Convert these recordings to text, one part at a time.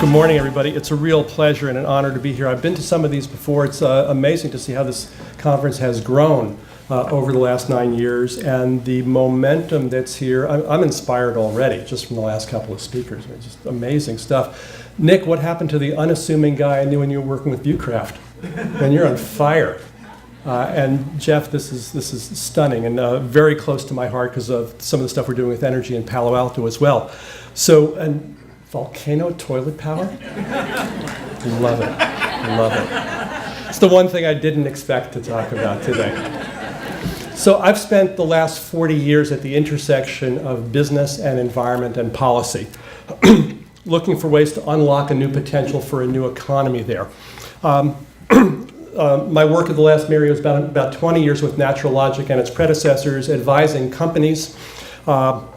Good morning, everybody. It's a real pleasure and an honor to be here. I've been to some of these before. It's amazing to see how this conference has grown over the last 9 years, and the momentum that's here. I'm inspired already just from the last couple of speakers. It's just amazing stuff. Nick, what happened to the unassuming guy I knew when you were working with Viewcraft? And you're on fire. And Jeff, this is stunning and very close to my heart because of some of the stuff we're doing with energy in Palo Alto as well. So, and volcano toilet power? Love it, love it. It's the one thing I didn't expect to talk about today. So I've spent the last 40 years at the intersection of business and environment and policy, looking for ways to unlock a new potential for a new economy there. My work of the last year was about 20 years with Natural Logic and its predecessors, advising companies on,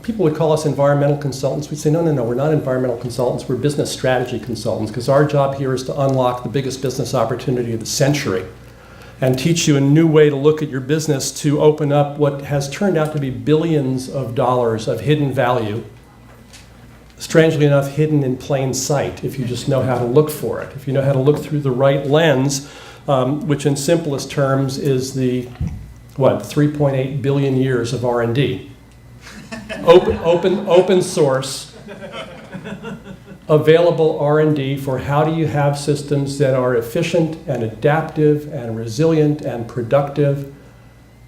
people would call us environmental consultants. We'd say, no, we're not environmental consultants, we're business strategy consultants, because our job here is to unlock the biggest business opportunity of the century and teach you a new way to look at your business to open up what has turned out to be billions of dollars of hidden value. Strangely enough, hidden in plain sight if you just know how to look for it. If you know how to look through the right lens, which in simplest terms is the, 3.8 billion years of R&D. Open source, available R&D for how do you have systems that are efficient and adaptive and resilient and productive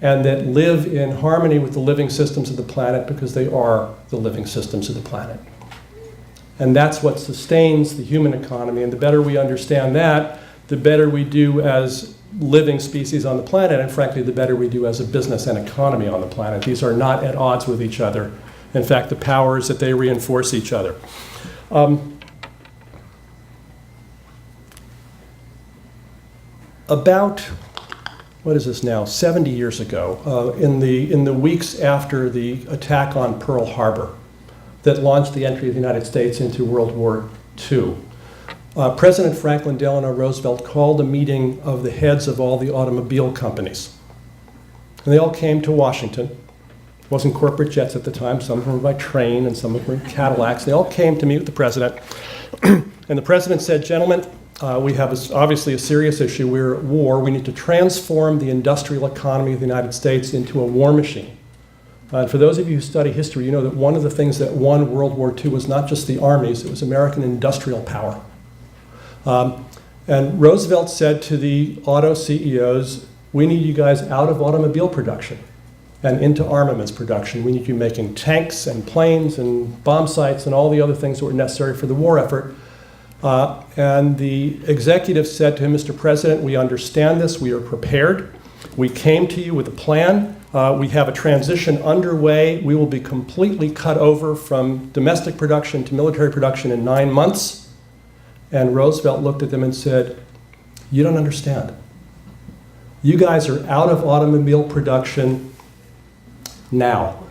and that live in harmony with the living systems of the planet because they are the living systems of the planet. And that's what sustains the human economy. And the better we understand that, the better we do as living species on the planet, and frankly, the better we do as a business and economy on the planet. These are not at odds with each other. In fact, the power is that they reinforce each other. About, what is this now, 70 years ago, in the weeks after the attack on Pearl Harbor that launched the entry of the United States into World War II, President Franklin Delano Roosevelt called a meeting of the heads of all the automobile companies. And they all came to Washington. It wasn't corporate jets at the time. Some of them were by train and some of them were in Cadillacs. They all came to meet with the president. And the president said, gentlemen, we have obviously a serious issue. We're at war. We need to transform the industrial economy of the United States into a war machine. For those of you who study history, you know that one of the things that won World War II was not just the armies, it was American industrial power. And Roosevelt said to the auto CEOs, we need you guys out of automobile production and into armaments production. We need you making tanks and planes and bomb sites and all the other things that were necessary for the war effort. And the executive said to him, Mr. President, we understand this, we are prepared. We came to you with a plan. We have a transition underway. We will be completely cut over from domestic production to military production in 9 months. And Roosevelt looked at them and said, you don't understand. You guys are out of automobile production now.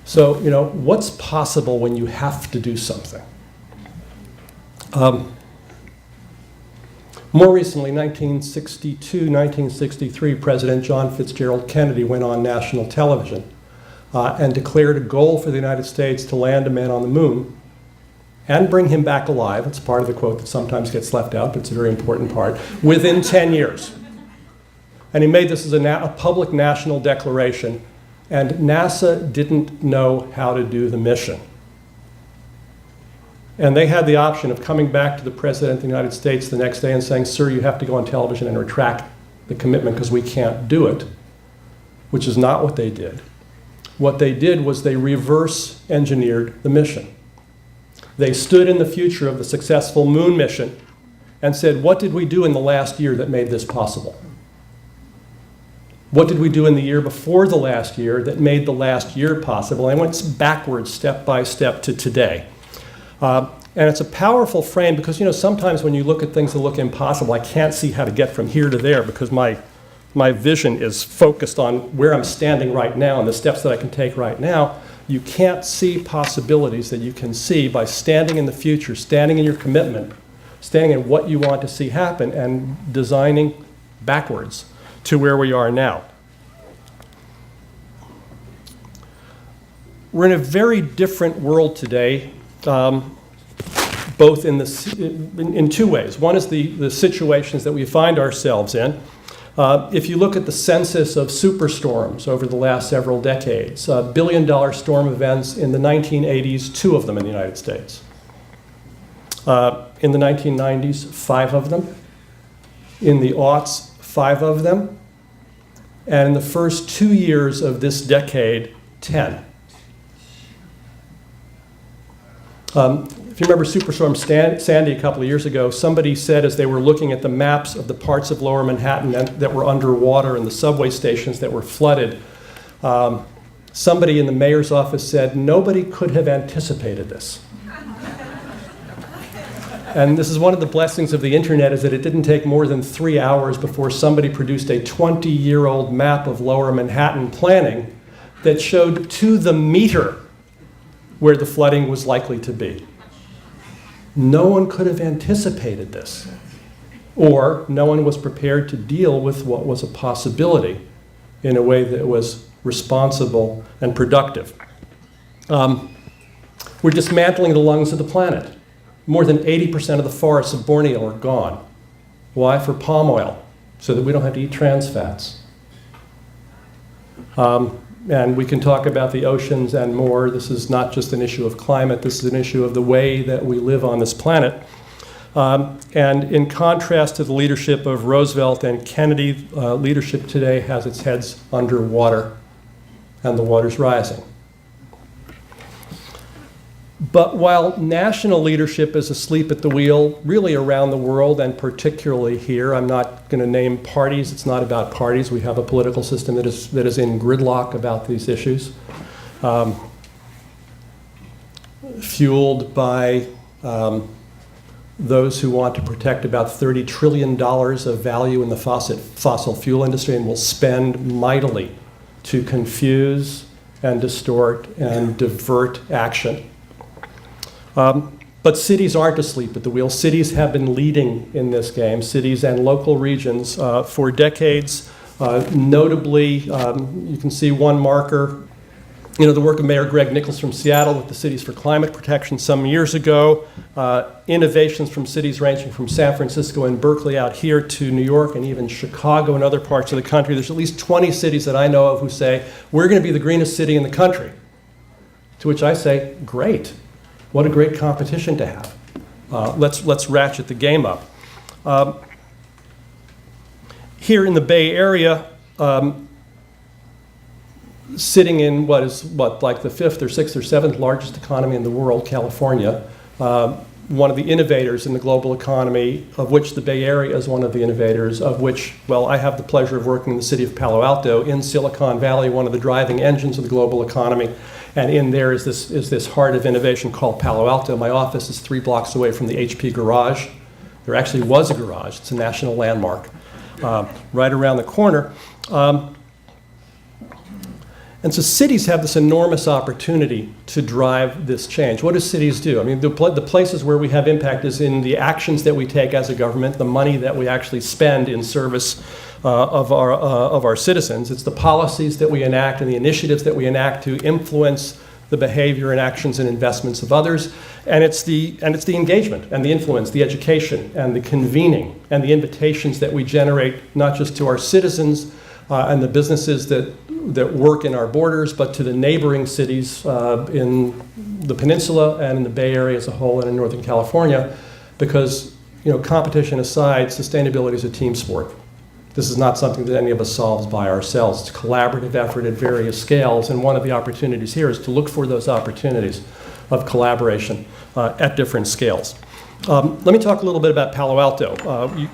So, what's possible when you have to do something? More recently, 1962, 1963, President John Fitzgerald Kennedy went on national television and declared a goal for the United States to land a man on the moon and bring him back alive. It's part of the quote that sometimes gets left out, but it's a very important part, within 10 years. And he made this as a public national declaration, and NASA didn't know how to do the mission. And they had the option of coming back to the President of the United States the next day and saying, sir, you have to go on television and retract the commitment because we can't do it, which is not what they did. What they did was they reverse engineered the mission. They stood in the future of the successful moon mission and said, what did we do in the last year that made this possible? What did we do in the year before the last year that made the last year possible? And I went backwards step by step to today. And it's a powerful frame because, sometimes when you look at things that look impossible, I can't see how to get from here to there because my vision is focused on where I'm standing right now and the steps that I can take right now. You can't see possibilities that you can see by standing in the future, standing in your commitment, standing in what you want to see happen, and designing backwards to where we are now. We're in a very different world today, both in two ways. One is the situations that we find ourselves in. If you look at the census of superstorms over the last several decades, billion-dollar storm events in the 1980s, 2 of them in the United States. In the 1990s, 5 of them. In the aughts, 5 of them. And in the first 2 years of this decade, 10. If you remember Superstorm Sandy a couple of years ago, somebody said as they were looking at the maps of the parts of Lower Manhattan that were underwater and the subway stations that were flooded, somebody in the mayor's office said, nobody could have anticipated this. And this is one of the blessings of the internet, is that it didn't take more than 3 hours before somebody produced a 20-year-old map of Lower Manhattan planning that showed to the meter where the flooding was likely to be. No one could have anticipated this, or no one was prepared to deal with what was a possibility in a way that was responsible and productive. We're dismantling the lungs of the planet. More than 80% of the forests of Borneo are gone. Why? For palm oil, so that we don't have to eat trans fats. And we can talk about the oceans and more. This is not just an issue of climate. This is an issue of the way that we live on this planet. And in contrast to the leadership of Roosevelt and Kennedy, leadership today has its heads underwater, and the water's rising. But while national leadership is asleep at the wheel, really around the world and particularly here, I'm not going to name parties. It's not about parties. We have a political system that is in gridlock about these issues, fueled by those who want to protect about $30 trillion of value in the fossil fuel industry and will spend mightily to confuse and distort and divert action. But cities aren't asleep at the wheel. Cities have been leading in this game, cities and local regions, for decades. Notably, you can see one marker, the work of Mayor Greg Nichols from Seattle with the Cities for Climate Protection some years ago. Innovations from cities ranging from San Francisco and Berkeley out here to New York and even Chicago and other parts of the country. There's at least 20 cities that I know of who say, we're going to be the greenest city in the country. To which I say, great. What a great competition to have. Let's ratchet the game up. Here in the Bay Area, sitting in like the 5th or 6th or 7th largest economy in the world, California, one of the innovators in the global economy, of which the Bay Area is one of the innovators, of which, well, I have the pleasure of working in the City of Palo Alto, in Silicon Valley, one of the driving engines of the global economy. And in there is this heart of innovation called Palo Alto. My office is 3 blocks away from the HP garage. There actually was a garage. It's a national landmark right around the corner. And so cities have this enormous opportunity to drive this change. What do cities do? I mean, the places where we have impact is in the actions that we take as a government, the money that we actually spend in service of our citizens. It's the policies that we enact and the initiatives that we enact to influence the behavior and actions and investments of others. And it's the engagement and the influence, the education and the convening and the invitations that we generate, not just to our citizens and the businesses that work in our borders, but to the neighboring cities in the peninsula and in the Bay Area as a whole and in Northern California, because, competition aside, sustainability is a team sport. This is not something that any of us solves by ourselves. It's a collaborative effort at various scales, and one of the opportunities here is to look for those opportunities of collaboration at different scales. Let me talk a little bit about Palo Alto.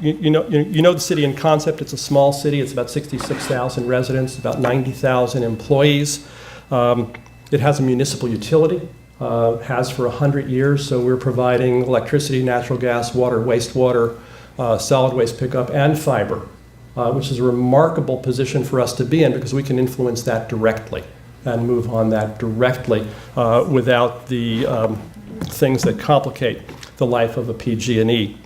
You know the city in concept. It's a small city. It's about 66,000 residents, about 90,000 employees. It has a municipal utility, has for 100 years, so we're providing electricity, natural gas, water, wastewater, solid waste pickup, and fiber, which is a remarkable position for us to be in because we can influence that directly and move on that directly without the things that complicate the life of a PG&E,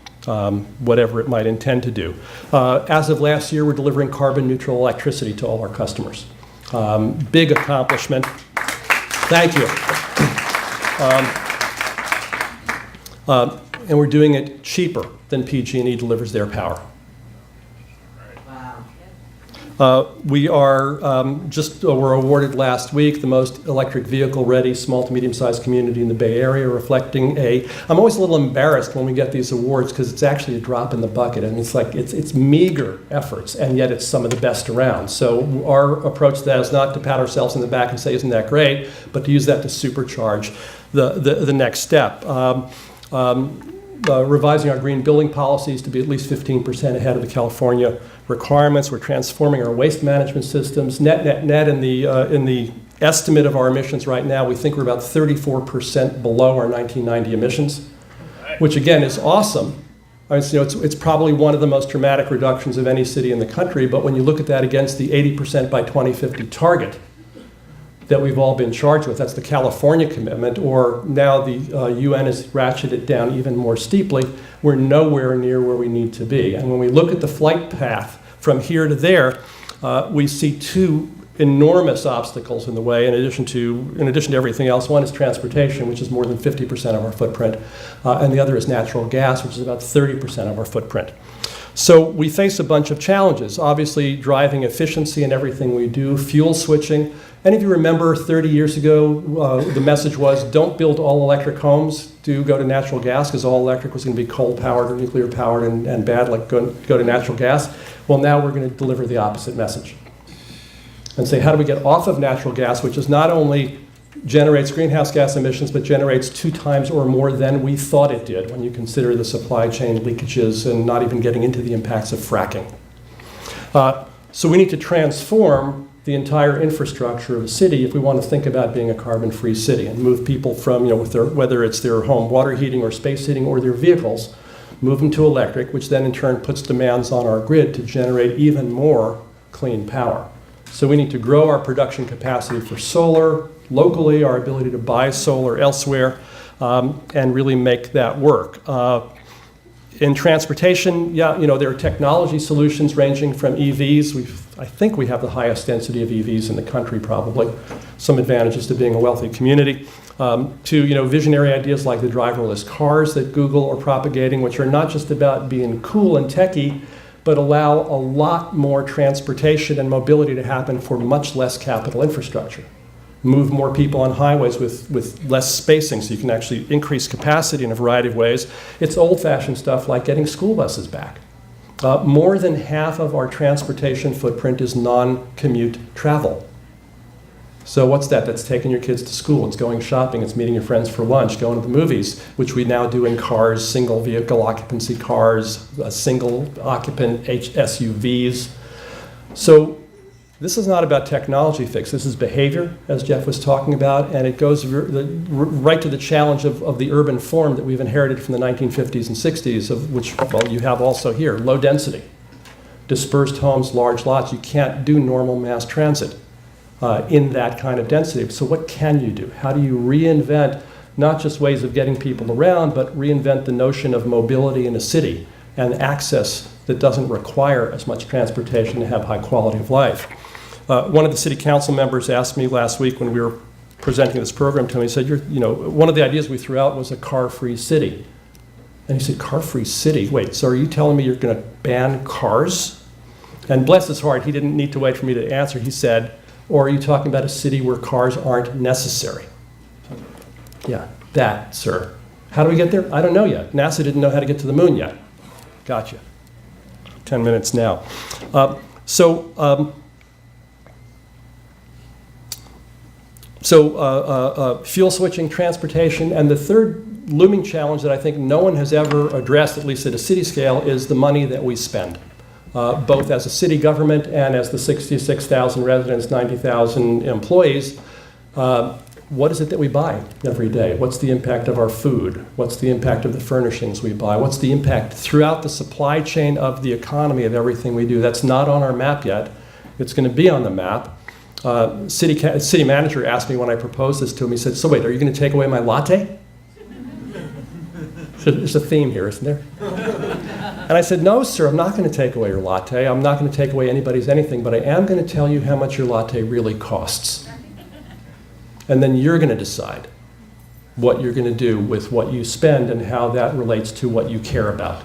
whatever it might intend to do. As of last year, we're delivering carbon neutral electricity to all our customers. Big accomplishment. Thank you. And we're doing it cheaper than PG&E delivers their power. We're awarded last week the most electric vehicle ready small to medium sized community in the Bay Area, reflecting I'm always a little embarrassed when we get these awards because it's actually a drop in the bucket, and it's meager efforts, and yet it's some of the best around. So our approach to that is not to pat ourselves in the back and say, isn't that great, but to use that to supercharge the next step. Revising our green building policies to be at least 15% ahead of the California requirements. We're transforming our waste management systems. Net in the estimate of our emissions right now, we think we're about 34% below our 1990 emissions, which again is awesome. It's probably one of the most dramatic reductions of any city in the country, but when you look at that against the 80% by 2050 target that we've all been charged with, that's the California commitment, or now the UN has ratcheted it down even more steeply, we're nowhere near where we need to be. And when we look at the flight path from here to there, we see two enormous obstacles in the way in addition to everything else. One is transportation, which is more than 50% of our footprint, and the other is natural gas, which is about 30% of our footprint. So we face a bunch of challenges. Obviously, driving efficiency in everything we do, fuel switching. Any of you remember 30 years ago, the message was, don't build all electric homes, do go to natural gas, because all electric was going to be coal-powered or nuclear-powered and bad, like go to natural gas. Well, now we're going to deliver the opposite message and say, how do we get off of natural gas, which is not only generates greenhouse gas emissions, but generates 2 times or more than we thought it did when you consider the supply chain leakages and not even getting into the impacts of fracking. So we need to transform the entire infrastructure of a city if we want to think about being a carbon-free city and move people from, whether it's their home water heating or space heating or their vehicles, move them to electric, which then in turn puts demands on our grid to generate even more clean power. So we need to grow our production capacity for solar locally, our ability to buy solar elsewhere, and really make that work. In transportation, there are technology solutions ranging from EVs. I think we have the highest density of EVs in the country, probably. Some advantages to being a wealthy community. To visionary ideas like the driverless cars that Google are propagating, which are not just about being cool and techy, but allow a lot more transportation and mobility to happen for much less capital infrastructure. Move more people on highways with less spacing so you can actually increase capacity in a variety of ways. It's old-fashioned stuff like getting school buses back. More than half of our transportation footprint is non-commute travel. So what's that? That's taking your kids to school, it's going shopping, it's meeting your friends for lunch, going to the movies, which we now do in cars, single vehicle occupancy cars, single occupant SUVs. So this is not about technology fix. This is behavior, as Jeff was talking about, and it goes right to the challenge of the urban form that we've inherited from the 1950s and 60s, of which, well, you have also here, low density, dispersed homes, large lots. You can't do normal mass transit in that kind of density. So what can you do? How do you reinvent not just ways of getting people around, but reinvent the notion of mobility in a city and access that doesn't require as much transportation to have high quality of life? One of the city council members asked me last week when we were presenting this program to him, he said, one of the ideas we threw out was a car-free city. And he said, car-free city? Wait, so are you telling me you're going to ban cars? And bless his heart, he didn't need to wait for me to answer. He said, or are you talking about a city where cars aren't necessary? Yeah, that, sir. How do we get there? I don't know yet. NASA didn't know how to get to the moon yet. Gotcha. 10 minutes now. Fuel switching, transportation, and the third looming challenge that I think no one has ever addressed, at least at a city scale, is the money that we spend, both as a city government and as the 66,000 residents, 90,000 employees. What is it that we buy every day? What's the impact of our food? What's the impact of the furnishings we buy? What's the impact throughout the supply chain of the economy of everything we do? That's not on our map yet. It's going to be on the map. City manager asked me when I proposed this to him, he said, so wait, are you going to take away my latte? There's a theme here, isn't there? And I said, no, sir, I'm not going to take away your latte. I'm not going to take away anybody's anything, but I am going to tell you how much your latte really costs. And then you're going to decide what you're going to do with what you spend and how that relates to what you care about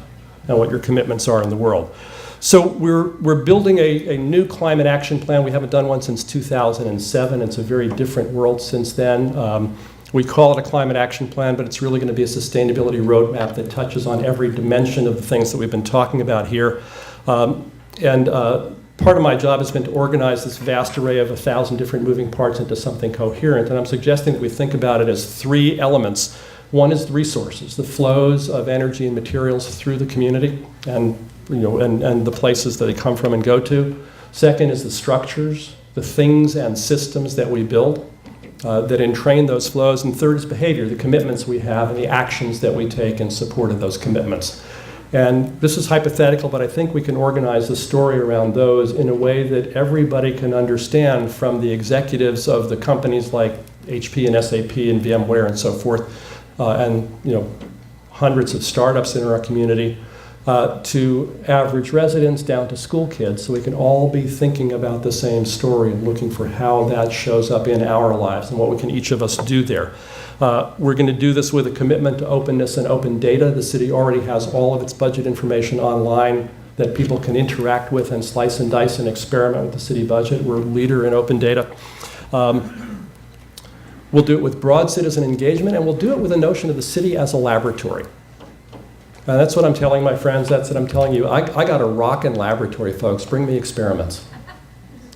and what your commitments are in the world. So we're building a new climate action plan. We haven't done one since 2007. It's a very different world since then. We call it a climate action plan, but it's really going to be a sustainability roadmap that touches on every dimension of the things that we've been talking about here. Part of my job has been to organize this vast array of 1,000 different moving parts into something coherent, and I'm suggesting that we think about it as three elements. One is the resources, the flows of energy and materials through the community and the places that they come from and go to. Second is the structures, the things and systems that we build that entrain those flows. And third is behavior, the commitments we have and the actions that we take in support of those commitments. And this is hypothetical, but I think we can organize the story around those in a way that everybody can understand, from the executives of the companies like HP and SAP and VMware and so forth, and hundreds of startups in our community, to average residents down to school kids, so we can all be thinking about the same story and looking for how that shows up in our lives and what we can each of us do there. We're going to do this with a commitment to openness and open data. The city already has all of its budget information online that people can interact with and slice and dice and experiment with the city budget. We're a leader in open data. We'll do it with broad citizen engagement, and we'll do it with a notion of the city as a laboratory. And that's what I'm telling my friends. That's what I'm telling you. I got a rockin' laboratory, folks. Bring me experiments.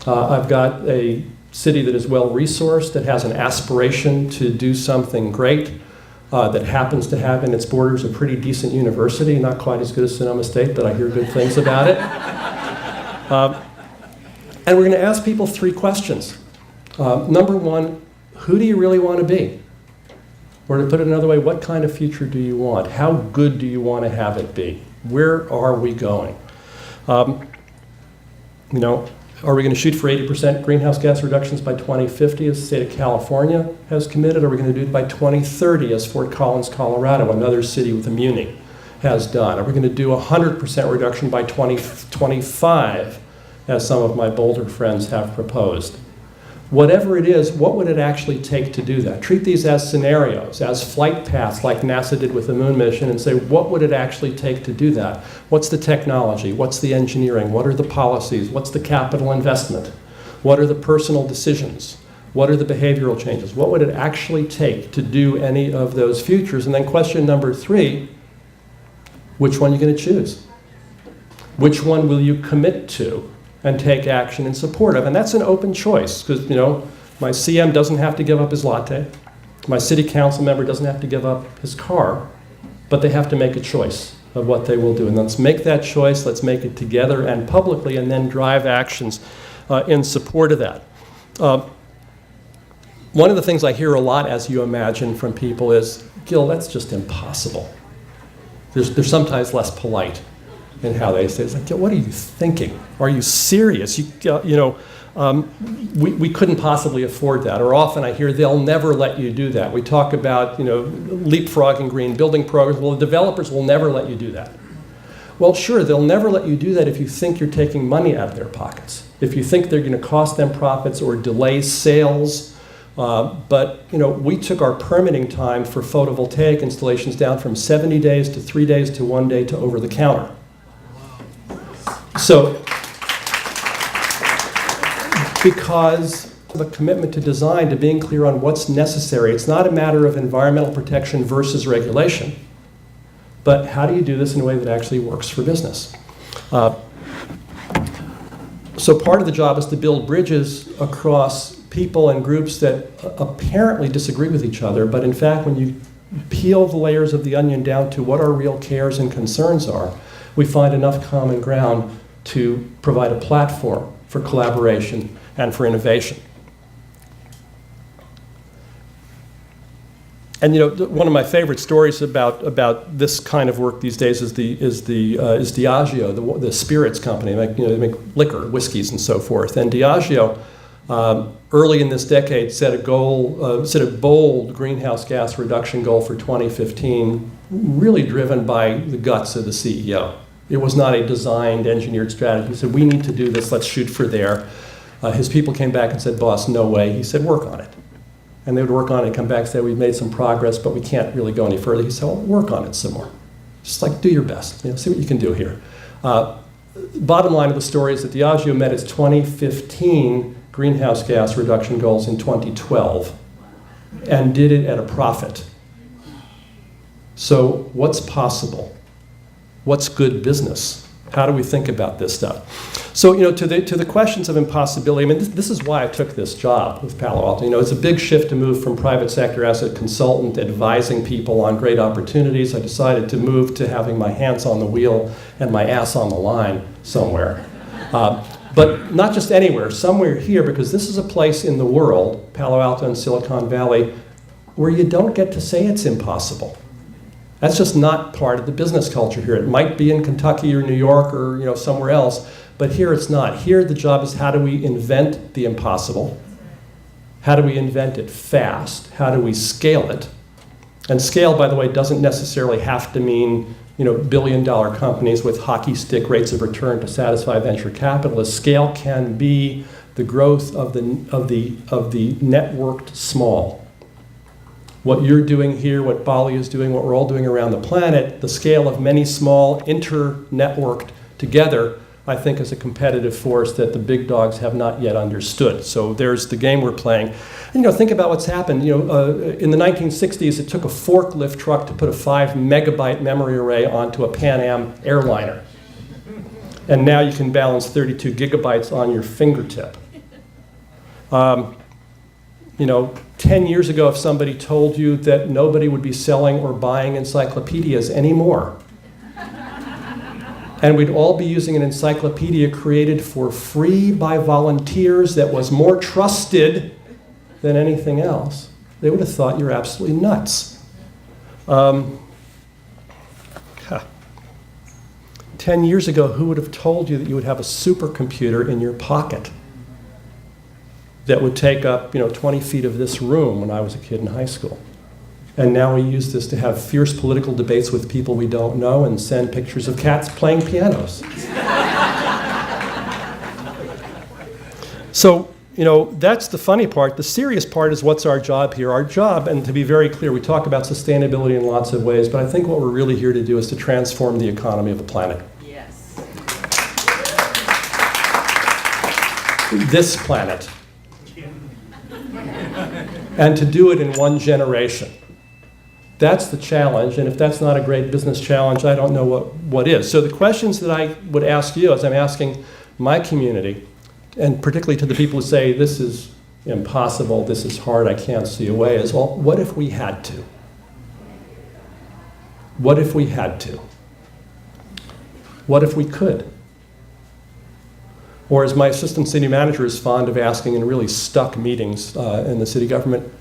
I've got a city that is well-resourced, that has an aspiration to do something great, that happens to have in its borders a pretty decent university, not quite as good as Sonoma State, but I hear good things about it. And we're going to ask people three questions. Number one, who do you really want to be? Or to put it another way, what kind of future do you want? How good do you want to have it be? Where are we going? Are we going to shoot for 80% greenhouse gas reductions by 2050, as the state of California has committed? Or are we going to do it by 2030, as Fort Collins, Colorado, another city with a muni, has done? Are we going to do 100% reduction by 2025, as some of my bolder friends have proposed? Whatever it is, what would it actually take to do that? Treat these as scenarios, as flight paths like NASA did with the moon mission, and say, what would it actually take to do that? What's the technology? What's the engineering? What are the policies? What's the capital investment? What are the personal decisions? What are the behavioral changes? What would it actually take to do any of those futures? And then question number three, which one are you going to choose? Which one will you commit to and take action in support of? And that's an open choice, because my CM doesn't have to give up his latte, my city council member doesn't have to give up his car, but they have to make a choice of what they will do. And let's make that choice, let's make it together and publicly, and then drive actions in support of that. One of the things I hear a lot, as you imagine, from people is, Gil, that's just impossible. They're sometimes less polite in how they say, it's like, what are you thinking? Are you serious? We couldn't possibly afford that. Or often I hear, they'll never let you do that. We talk about leapfrogging green building programs. Well, the developers will never let you do that. Well, sure, they'll never let you do that if you think you're taking money out of their pockets, if you think they're going to cost them profits or delay sales. But we took our permitting time for photovoltaic installations down from 70 days to 3 days to 1 day to over the counter. So, because of a commitment to design, to being clear on what's necessary, it's not a matter of environmental protection versus regulation, but how do you do this in a way that actually works for business? So part of the job is to build bridges across people and groups that apparently disagree with each other, but in fact, when you peel the layers of the onion down to what our real cares and concerns are, we find enough common ground to provide a platform for collaboration and for innovation. And one of my favorite stories about this kind of work these days is Diageo, the spirits company. They make liquor, whiskeys, and so forth. And Diageo, early in this decade, set a bold greenhouse gas reduction goal for 2015, really driven by the guts of the CEO. It was not a designed, engineered strategy. He said, we need to do this, let's shoot for there. His people came back and said, boss, no way. He said, work on it. And they would work on it and come back and say, we've made some progress, but we can't really go any further. He said, well, work on it some more. Just like, do your best, see what you can do here. Bottom line of the story is that Diageo met its 2015 greenhouse gas reduction goals in 2012 and did it at a profit. So what's possible? What's good business? How do we think about this stuff? So, to the questions of impossibility, I mean, this is why I took this job with Palo Alto. It's a big shift to move from private sector as a consultant, advising people on great opportunities. I decided to move to having my hands on the wheel and my ass on the line somewhere. But not just anywhere, somewhere here, because this is a place in the world, Palo Alto and Silicon Valley, where you don't get to say it's impossible. That's just not part of the business culture here. It might be in Kentucky or New York or somewhere else, but here it's not. Here the job is, how do we invent the impossible? How do we invent it fast? How do we scale it? And scale, by the way, doesn't necessarily have to mean billion-dollar companies with hockey stick rates of return to satisfy venture capitalists. Scale can be the growth of the networked small. What you're doing here, what Bali is doing, what we're all doing around the planet, the scale of many small inter-networked together, I think is a competitive force that the big dogs have not yet understood. So there's the game we're playing. And, think about what's happened. In the 1960s, it took a forklift truck to put a 5 megabyte memory array onto a Pan Am airliner. And now you can balance 32 gigabytes on your fingertip. 10 years ago, if somebody told you that nobody would be selling or buying encyclopedias anymore, and we'd all be using an encyclopedia created for free by volunteers that was more trusted than anything else, they would have thought you're absolutely nuts. 10 years ago, who would have told you that you would have a supercomputer in your pocket that would take up 20 feet of this room when I was a kid in high school? And now we use this to have fierce political debates with people we don't know and send pictures of cats playing pianos. So, that's the funny part. The serious part is, what's our job here? Our job, and to be very clear, we talk about sustainability in lots of ways, but I think what we're really here to do is to transform the economy of the planet. Yes. This planet. And to do it in one generation. That's the challenge, and if that's not a great business challenge, I don't know what is. So the questions that I would ask you, as I'm asking my community, and particularly to the people who say, this is impossible, this is hard, I can't see a way, is, well, what if we had to? What if we had to? What if we could? Or as my assistant city manager is fond of asking in really stuck meetings in the city government,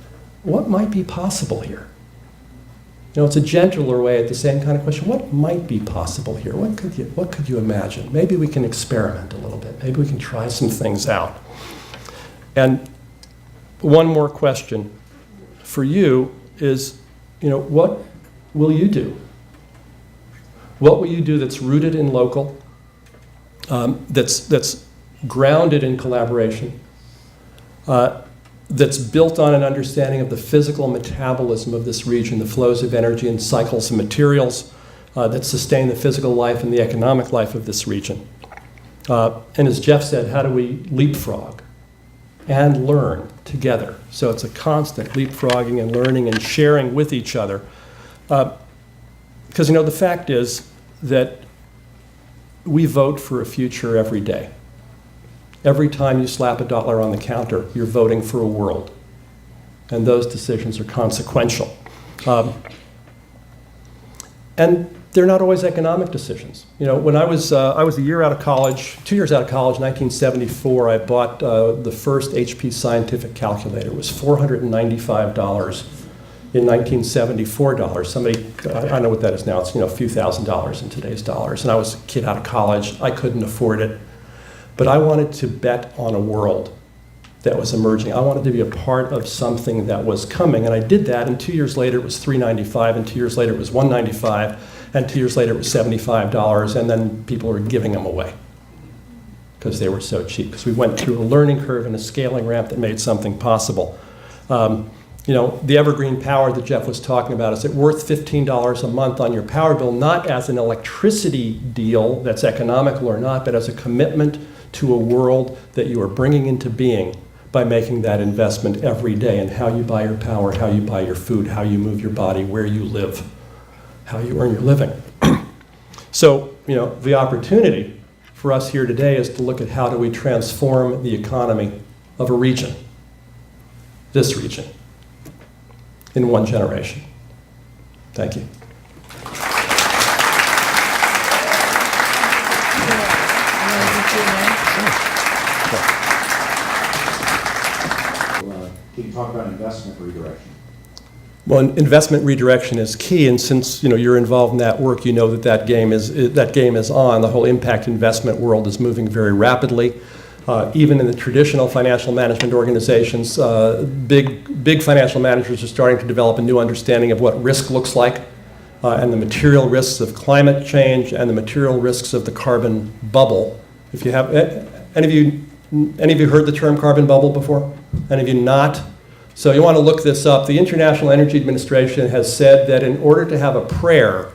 what might be possible here? It's a gentler way at the same kind of question. What might be possible here? What could you imagine? Maybe we can experiment a little bit. Maybe we can try some things out. And one more question for you is, what will you do? What will you do that's rooted in local, that's grounded in collaboration, that's built on an understanding of the physical metabolism of this region, the flows of energy and cycles of materials that sustain the physical life and the economic life of this region. And as Jeff said, how do we leapfrog and learn together? So it's a constant leapfrogging and learning and sharing with each other. Because the fact is that we vote for a future every day. Every time you slap a dollar on the counter, you're voting for a world. And those decisions are consequential. And they're not always economic decisions. When I was a year out of college, 2 years out of college, 1974, I bought the first HP Scientific calculator. It was $495 in 1974 dollars. Somebody, I don't know what that is now, it's a few $1,000s in today's dollars. And I was a kid out of college, I couldn't afford it. But I wanted to bet on a world that was emerging. I wanted to be a part of something that was coming, and I did that, and 2 years later it was $395, and 2 years later it was $195, and 2 years later it was $75, and then people were giving them away because they were so cheap, because we went through a learning curve and a scaling ramp that made something possible. You know, the evergreen power that Jeff was talking about, is it worth $15 a month on your power bill, not as an electricity deal that's economical or not, but as a commitment to a world that you are bringing into being by making that investment every day in how you buy your power, how you buy your food, how you move your body, where you live, how you earn your living. So, you know, the opportunity for us here today is to look at how do we transform the economy of a region, this region, in one generation. Thank you. Can you talk about investment redirection? Well, investment redirection is key, and since you're involved in that work, you know that game is on. The whole impact investment world is moving very rapidly. Even in the traditional financial management organizations, big financial managers are starting to develop a new understanding of what risk looks like, and the material risks of climate change and the material risks of the carbon bubble. If you have any of you heard the term carbon bubble before? Any of you not? So you want to look this up. The International Energy Administration has said that in order to have a prayer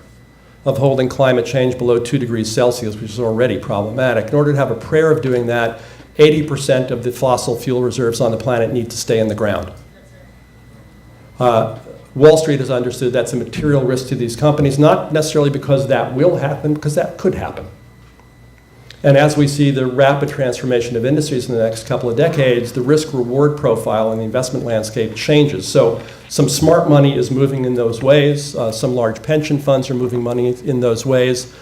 of holding climate change below 2 degrees Celsius, which is already problematic, in order to have a prayer of doing that, 80% of the fossil fuel reserves on the planet need to stay in the ground. Wall Street has understood that's a material risk to these companies, not necessarily because that will happen, because that could happen. And as we see the rapid transformation of industries in the next couple of decades, the risk-reward profile in the investment landscape changes. So some smart money is moving in those ways. Some large pension funds are moving money in those ways.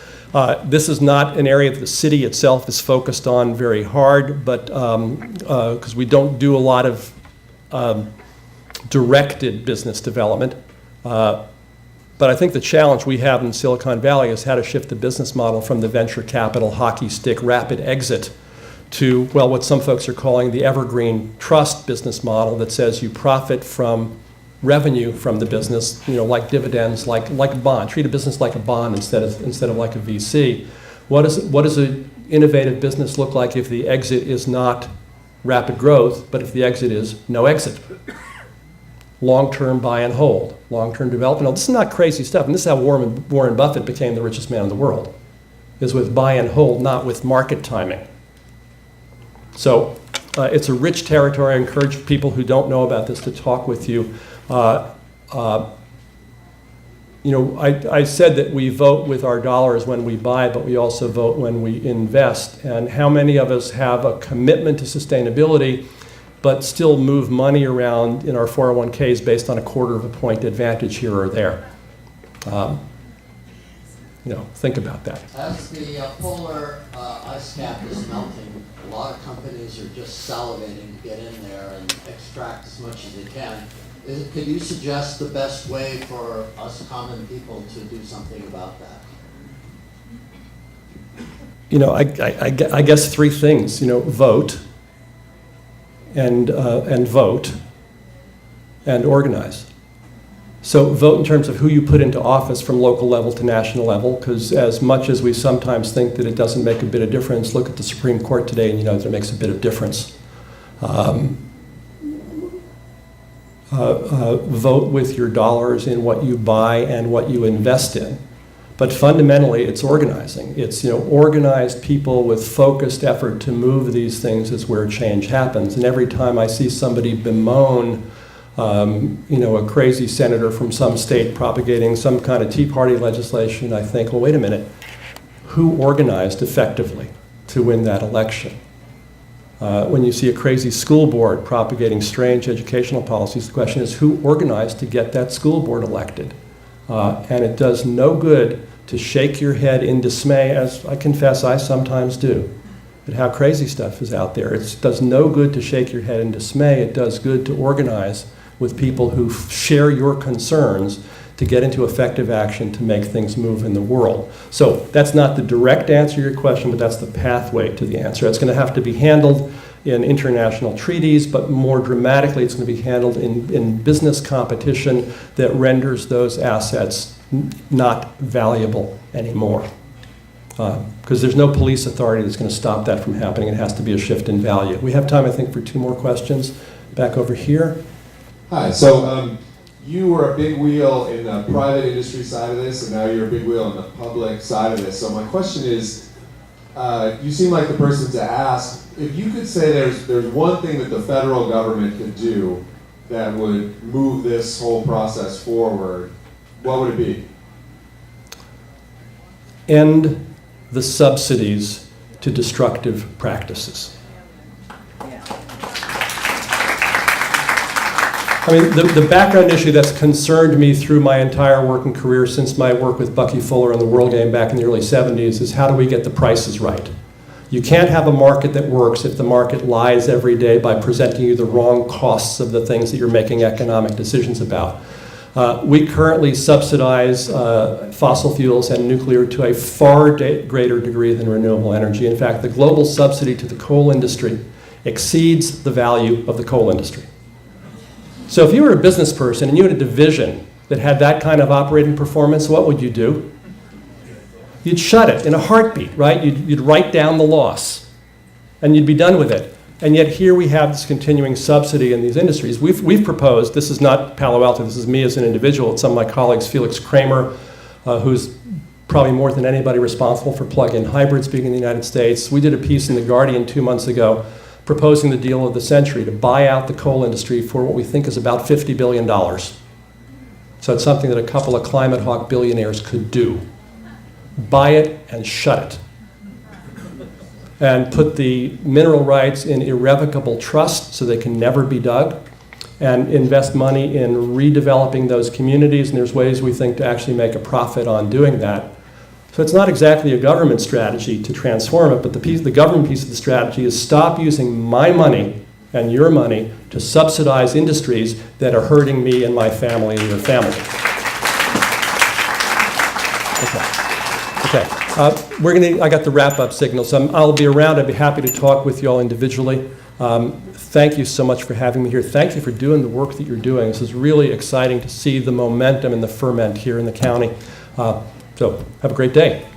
This is not an area that the city itself is focused on very hard, but because we don't do a lot of directed business development. But I think the challenge we have in Silicon Valley is how to shift the business model from the venture capital hockey stick rapid exit to, well, what some folks are calling the evergreen trust business model that says you profit from revenue from the business, like dividends, like a bond. Treat a business like a bond instead of like a VC. What does an innovative business look like if the exit is not rapid growth, but if the exit is no exit? Long-term buy and hold, long-term development. Now, this is not crazy stuff, and this is how Warren Buffett became the richest man in the world, is with buy and hold, not with market timing. So it's a rich territory. I encourage people who don't know about this to talk with you. I said that we vote with our dollars when we buy, but we also vote when we invest. And how many of us have a commitment to sustainability but still move money around in our 401ks based on a quarter of a point advantage here or there? Think about that. As the polar ice cap is melting, a lot of companies are just salivating to get in there and extract as much as they can. Could you suggest the best way for us common people to do something about that? I guess three things. Vote. And vote and organize. So vote in terms of who you put into office from local level to national level, because as much as we sometimes think that it doesn't make a bit of difference, look at the Supreme Court today and you know that it makes a bit of difference. Vote with your dollars in what you buy and what you invest in. But fundamentally, it's organizing. It's organized people with focused effort to move these things is where change happens. And every time I see somebody bemoan, a crazy senator from some state propagating some kind of Tea Party legislation, I think, well, wait a minute, who organized effectively to win that election? When you see a crazy school board propagating strange educational policies, the question is who organized to get that school board elected? And it does no good to shake your head in dismay, as I confess I sometimes do, at how crazy stuff is out there. It does no good to shake your head in dismay. It does good to organize with people who share your concerns to get into effective action to make things move in the world. So that's not the direct answer to your question, but that's the pathway to the answer. It's going to have to be handled in international treaties, but more dramatically, it's going to be handled in business competition that renders those assets not valuable anymore. Because there's no police authority that's going to stop that from happening. It has to be a shift in value. We have time, I think, for two more questions. Back over here. Hi, so you were a big wheel in the private industry side of this, and now you're a big wheel in the public side of this. So my question is, you seem like the person to ask, if you could say there's one thing that the federal government could do that would move this whole process forward, what would it be? End the subsidies to destructive practices. I mean, the background issue that's concerned me through my entire working career since my work with Bucky Fuller on the World Game back in the early 70s is how do we get the prices right? You can't have a market that works if the market lies every day by presenting you the wrong costs of the things that you're making economic decisions about. We currently subsidize fossil fuels and nuclear to a far greater degree than renewable energy. In fact, the global subsidy to the coal industry exceeds the value of the coal industry. So if you were a business person and you had a division that had that kind of operating performance, what would you do? You'd shut it in a heartbeat, right? You'd write down the loss and you'd be done with it. And yet here we have this continuing subsidy in these industries. We've proposed, this is not Palo Alto, this is me as an individual, it's some of my colleagues, Felix Kramer, who's probably more than anybody responsible for plug-in hybrids being in the United States. We did a piece in The Guardian 2 months ago proposing the deal of the century to buy out the coal industry for what we think is about $50 billion. So it's something that a couple of climate hawk billionaires could do. Buy it and shut it. And put the mineral rights in irrevocable trust so they can never be dug, and invest money in redeveloping those communities, and there's ways we think to actually make a profit on doing that. So it's not exactly a government strategy to transform it, but the government piece of the strategy is stop using my money and your money to subsidize industries that are hurting me and my family and your family. Okay. I got the wrap-up signal, so I'll be around. I'd be happy to talk with you all individually. Thank you so much for having me here. Thank you for doing the work that you're doing. This is really exciting to see the momentum and the ferment here in the county. So have a great day.